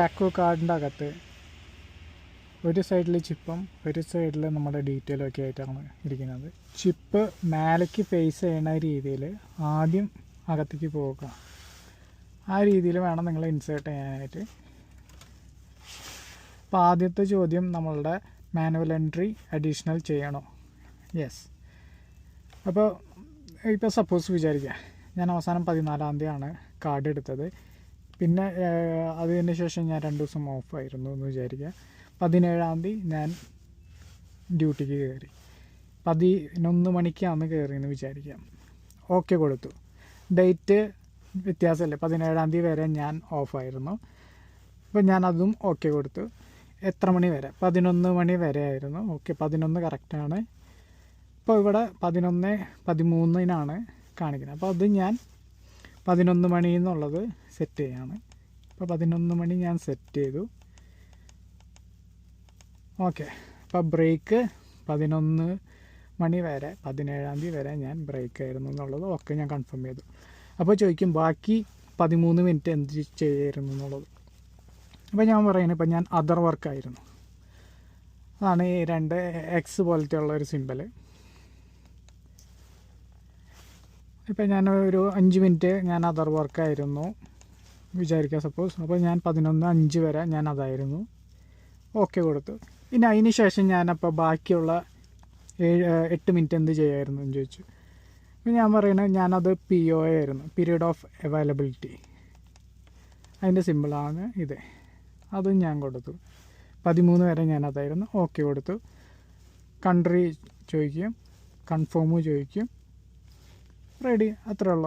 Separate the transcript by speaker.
Speaker 1: Taco കാർഡിൻ്റെ അകത്ത് ഒരു സൈഡിൽ ചിപ്പും ഒരു സൈഡിൽ നമ്മുടെ ഡീറ്റെയിലും ഒക്കെ ആയിട്ടാണ് ഇരിക്കുന്നത്. ചിപ്പ് മേലേക്ക് ഫേസ് ചെയ്യുന്ന രീതിയിൽ ആദ്യം അകത്തേക്ക് പോകുക. ആ രീതിയിൽ വേണം നിങ്ങൾ ഇൻസേർട്ട് ചെയ്യാനായിട്ട്. അപ്പോൾ ആദ്യത്തെ ചോദ്യം നമ്മളുടെ മാനുവൽ എൻട്രി അഡീഷണൽ ചെയ്യണോ? യെസ്. അപ്പോൾ ഇപ്പോൾ സപ്പോസ് വിചാരിക്കുക ഞാൻ അവസാനം 14-ാം തീയതിയാണ് കാർഡ് എടുത്തത്. പിന്നെ അതിന് ശേഷം ഞാൻ 2 ദിവസം ഓഫായിരുന്നു എന്ന് വിചാരിക്കുക. 17-ാം തീയതി ഞാൻ ഡ്യൂട്ടിക്ക് കയറി. 11 മണിക്കാണ് കയറിയെന്ന് വിചാരിക്കാം. ഓക്കെ കൊടുത്തു. ഡേറ്റ് വ്യത്യാസമല്ലേ, 17-ാം തീയതി വരെ ഞാൻ ഓഫായിരുന്നു. അപ്പോൾ ഞാൻ ഓക്കെ കൊടുത്തു. എത്ര മണി വരെ? 11 മണി വരെ ആയിരുന്നു. ഓക്കെ, 11 കറക്റ്റാണ്. ഇപ്പോൾ ഇവിടെ 11:13 കാണിക്കുന്നത്. അപ്പോൾ അത് ഞാൻ 11 മണി എന്നുള്ളത് സെറ്റ് ചെയ്യാണ്. ഇപ്പോൾ 11 മണി ഞാൻ സെറ്റ് ചെയ്തു. ഓക്കെ, അപ്പോൾ ബ്രേക്ക് 11 മണി വരെ 17-ാം തീയതി വരെ ഞാൻ ബ്രേക്ക് ആയിരുന്നു എന്നുള്ളത് ഒക്കെ ഞാൻ കൺഫേം ചെയ്തു. അപ്പോൾ ചോദിക്കും ബാക്കി 13 മിനിറ്റ് എന്ത് ചെയ്യായിരുന്നു എന്നുള്ളത്. അപ്പോൾ ഞാൻ പറയുന്നത് ഇപ്പോൾ ഞാൻ അതർ വർക്കായിരുന്നു. അതാണ് ഈ 2 എക്സ് പോലത്തെ ഉള്ള ഒരു സിമ്പൽ. ഇപ്പോൾ ഞാൻ ഒരു 5 മിനിറ്റ് ഞാൻ അതർ വർക്കായിരുന്നു വിചാരിക്കുക സപ്പോസ്. അപ്പോൾ ഞാൻ 11:05 വരെ ഞാൻ അതായിരുന്നു. ഓക്കെ കൊടുത്തു. പിന്നെ അതിന് ശേഷം ഞാനപ്പോൾ ബാക്കിയുള്ള 8 മിനിറ്റ് എന്ത് ചെയ്യായിരുന്നു എന്ന് ചോദിച്ചു. അപ്പോൾ ഞാൻ പറയുന്നത് ഞാനത് POA ആയിരുന്നു, പീരീഡ് ഓഫ് അവൈലബിലിറ്റി. അതിൻ്റെ സിമ്പിളാണ് ഇത്. അതും ഞാൻ കൊടുത്തു. 13 വരെ ഞാനതായിരുന്നു. ഓക്കെ കൊടുത്തു. കൺട്രി ചോദിക്കും, കൺഫേം ചോദിക്കും, റെഡി, അത്രേ ഉള്ളൂ.